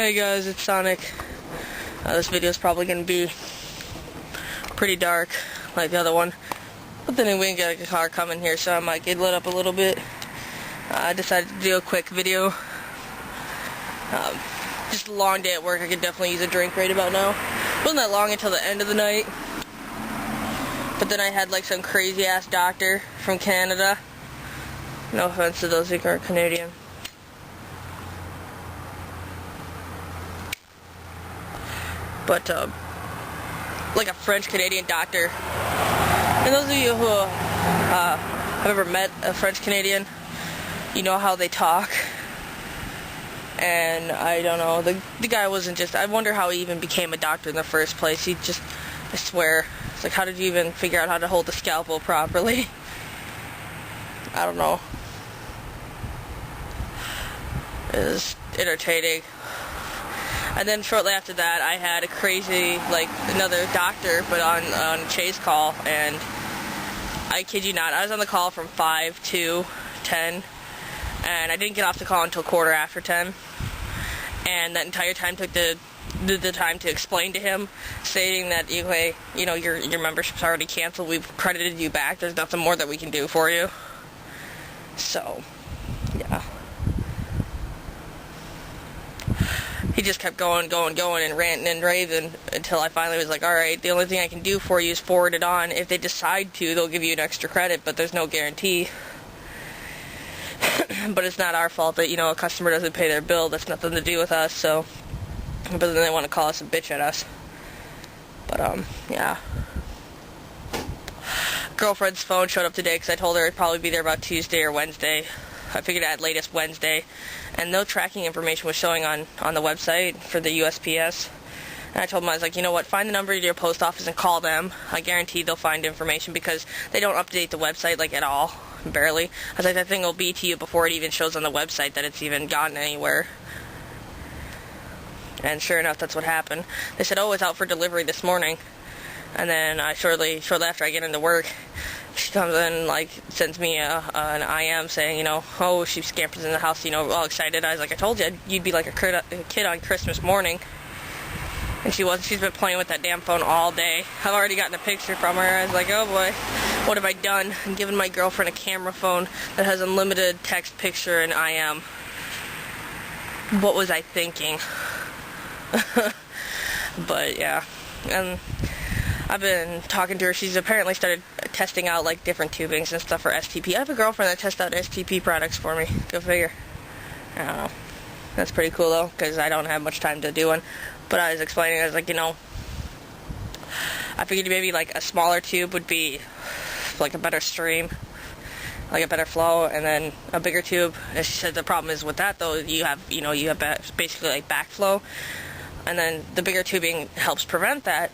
Hey guys, it's Sonic. This video is probably going to be pretty dark, like the other one. But then we got a car coming here, so I might get lit up a little bit. I decided to do a quick video. Just a long day at work. I could definitely use a drink right about now. It wasn't that long until the end of the night. But then I had like some crazy ass doctor from Canada. No offense to those who are Canadian. But like a French-Canadian doctor. And those of you who have ever met a French-Canadian, you know how they talk. And I don't know, the guy wasn't just, I wonder how he even became a doctor in the first place. He just, I swear, it's like, how did you even figure out how to hold the scalpel properly? I don't know. It was entertaining. And then shortly after that, I had a crazy, like, another doctor, but on a chase call, and I kid you not, I was on the call from 5 to 10, and I didn't get off the call until 10:15, and that entire time took the time to explain to him, stating that, you know, your membership's already canceled, we've credited you back, there's nothing more that we can do for you. So, yeah. He just kept going, and ranting and raving until I finally was like, alright, the only thing I can do for you is forward it on. If they decide to, they'll give you an extra credit, but there's no guarantee. But it's not our fault that, a customer doesn't pay their bill. That's nothing to do with us, so. But then they want to call us a bitch at us. But, yeah. Girlfriend's phone showed up today because I told her it'd probably be there about Tuesday or Wednesday. I figured at latest Wednesday, and no tracking information was showing on the website for the USPS. And I told them, I was like, you know what, find the number of your post office and call them. I guarantee they'll find information because they don't update the website, like, at all, barely. I was like, that thing will be to you before it even shows on the website that it's even gotten anywhere. And sure enough, that's what happened. They said, oh, it's out for delivery this morning. And then shortly after I get into work, she comes in, like, sends me an IM saying, oh, she scampers in the house, all excited. I was like, I told you, you'd be like a kid on Christmas morning. And she wasn't. She's been playing with that damn phone all day. I've already gotten a picture from her. I was like, oh boy, what have I done? I'm giving my girlfriend a camera phone that has unlimited text, picture, and IM. What was I thinking? But, yeah. And I've been talking to her. She's apparently started testing out, like, different tubings and stuff for STP. I have a girlfriend that tests out STP products for me. Go figure. I don't know. That's pretty cool, though, because I don't have much time to do one. But I was explaining, I was like, I figured maybe, like, a smaller tube would be, like, a better stream, like, a better flow, and then a bigger tube. And she said the problem is with that, though, you have basically, like, backflow. And then the bigger tubing helps prevent that.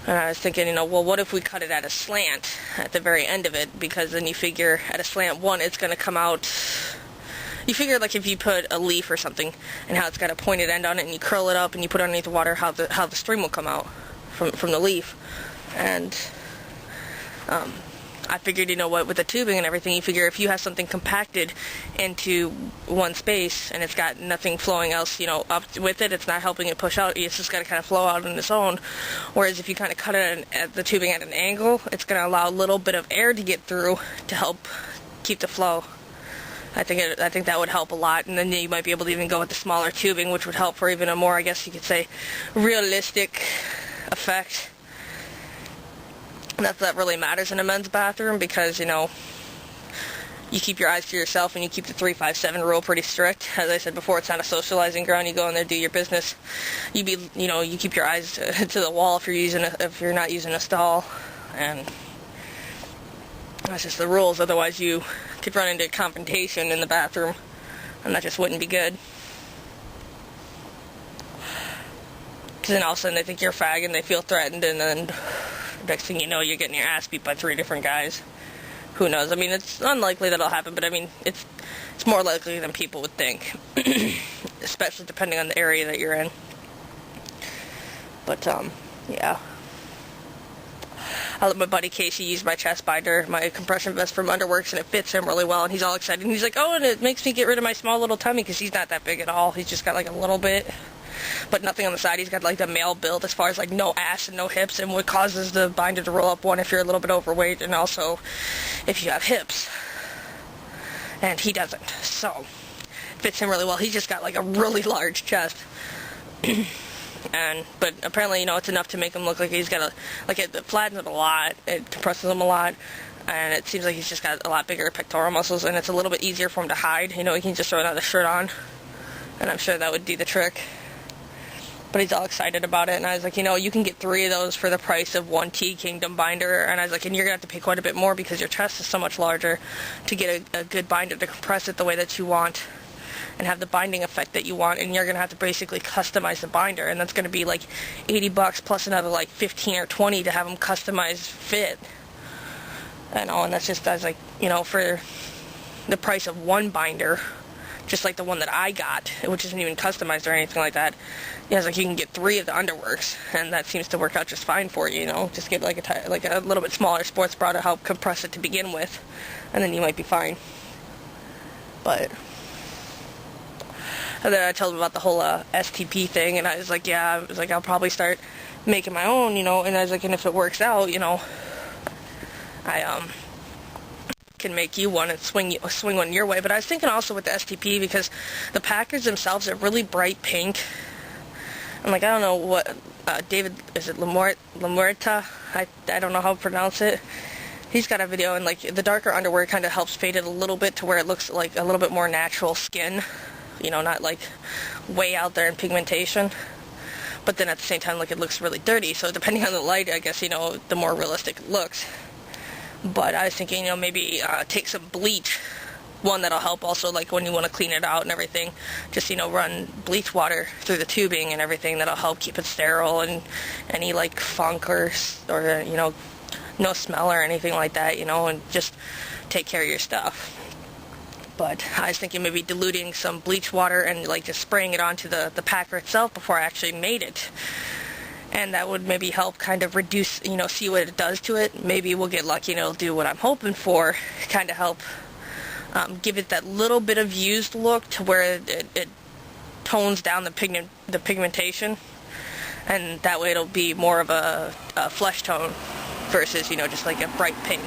And I was thinking, well, what if we cut it at a slant at the very end of it? Because then you figure at a slant, one, it's going to come out. You figure, like, if you put a leaf or something and how it's got a pointed end on it and you curl it up and you put it underneath the water, how the stream will come out from the leaf. And I figured, with the tubing and everything, you figure if you have something compacted into one space and it's got nothing flowing else, up with it, it's not helping it push out, it's just got to kind of flow out on its own. Whereas if you kind of cut it at the tubing at an angle, it's going to allow a little bit of air to get through to help keep the flow. I think that would help a lot, and then you might be able to even go with the smaller tubing, which would help for even a more, I guess you could say, realistic effect. Not that really matters in a men's bathroom because, you keep your eyes to yourself and you keep the 3-5-7 rule pretty strict. As I said before, it's not a socializing ground. You go in there, do your business. You keep your eyes to the wall if you're not using a stall, and that's just the rules. Otherwise, you could run into confrontation in the bathroom, and that just wouldn't be good. Because then all of a sudden they think you're a fag and they feel threatened, and then next thing you know, you're getting your ass beat by 3 different guys. Who knows? I mean, it's unlikely that'll happen, but I mean, it's more likely than people would think. Especially depending on the area that you're in. But, yeah. I let my buddy Casey use my chest binder, my compression vest from Underworks, and it fits him really well, and he's all excited. And he's like, oh, and it makes me get rid of my small little tummy, because he's not that big at all. He's just got like a little bit. but nothing on the side. He's got like the male build as far as like no ass and no hips, and what causes the binder to roll up, one, if you're a little bit overweight, and also if you have hips. And he doesn't, so fits him really well. He's just got like a really large chest. But apparently, you know, it's enough to make him look like he's got it flattens him a lot, it compresses him a lot, and it seems like he's just got a lot bigger pectoral muscles, and it's a little bit easier for him to hide. You know, he can just throw another shirt on, and I'm sure that would do the trick. But he's all excited about it, and I was like, you know, you can get 3 of those for the price of 1 T-Kingdom binder, and I was like, and you're going to have to pay quite a bit more because your chest is so much larger to get a good binder to compress it the way that you want and have the binding effect that you want, and you're going to have to basically customize the binder, and that's going to be like $80 plus another like 15 or 20 to have them customized fit. And that's just, I was like, you know, for the price of 1 binder, just like the one that I got, which isn't even customized or anything like that, you know, it's like you can get 3 of the underworks, and that seems to work out just fine for you, you know, just get like a little bit smaller sports bra to help compress it to begin with, and then you might be fine. But and then I told him about the whole STP thing, and I was like, yeah, I was like, I'll probably start making my own, you know, and I was like, and if it works out, you know, I can make you one and swing one your way. But I was thinking also with the STP, because the packers themselves are really bright pink. I'm like, I don't know what, David, is it Lamorta? I don't know how to pronounce it. He's got a video, and like the darker underwear kind of helps fade it a little bit to where it looks like a little bit more natural skin. You know, not like way out there in pigmentation, but then at the same time, like, it looks really dirty. So depending on the light, I guess, you know, the more realistic it looks. But I was thinking, you know, maybe take some bleach, one that'll help also, like, when you want to clean it out and everything, just, you know, run bleach water through the tubing and everything. That'll help keep it sterile, and any like funk or you know, no smell or anything like that, you know, and just take care of your stuff. But I was thinking maybe diluting some bleach water and like just spraying it onto the packer itself before I actually made it. And that would maybe help kind of reduce, you know, see what it does to it. Maybe we'll get lucky and it'll do what I'm hoping for, kind of help give it that little bit of used look to where it tones down the pigmentation. And that way it'll be more of a flesh tone versus, you know, just like a bright pink.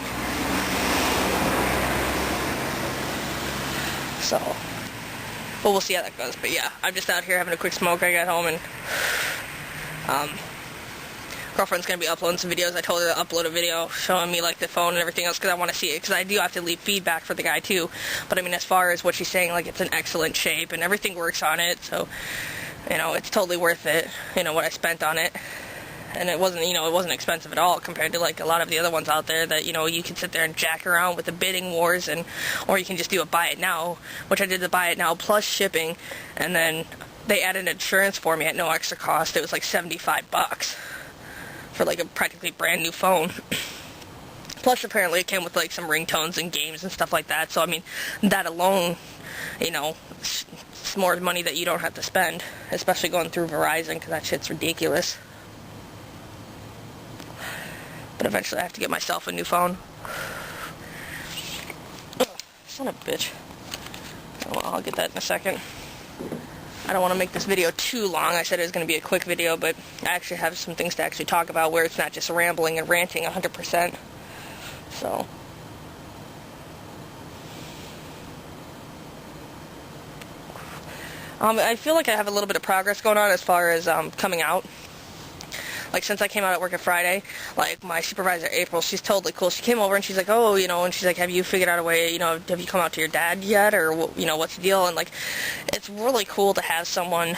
So, well, we'll see how that goes. But yeah, I'm just out here having a quick smoke. I got home, and girlfriend's gonna be uploading some videos. I told her to upload a video showing me like the phone and everything else, because I want to see it, because I do have to leave feedback for the guy too. But I mean, as far as what she's saying, like, it's in excellent shape and everything works on it, so, you know, it's totally worth it, you know, what I spent on it. And it wasn't, you know, it wasn't expensive at all compared to like a lot of the other ones out there that, you know, you can sit there and jack around with the bidding wars, or you can just do a buy it now, which I did the buy it now plus shipping, and then they added insurance for me at no extra cost. It was like $75 for like a practically brand new phone. Plus apparently it came with like some ringtones and games and stuff like that. So I mean, that alone, you know, it's more money that you don't have to spend, especially going through Verizon, because that shit's ridiculous. But eventually I have to get myself a new phone. Ugh, son of a bitch. Oh, well, I'll get that in a second. I don't want to make this video too long. I said it was going to be a quick video, but I actually have some things to actually talk about where it's not just rambling and ranting 100%. So. I feel like I have a little bit of progress going on as far as coming out. Like, since I came out at work on Friday, like, my supervisor, April, she's totally cool. She came over and she's like, oh, you know, and she's like, have you figured out a way, you know, have you come out to your dad yet, or, you know, what's the deal? And, like, it's really cool to have someone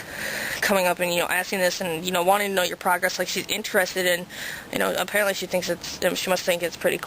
coming up and, you know, asking this and, you know, wanting to know your progress. Like, she's interested in, you know, apparently she thinks it's, she must think it's pretty cool.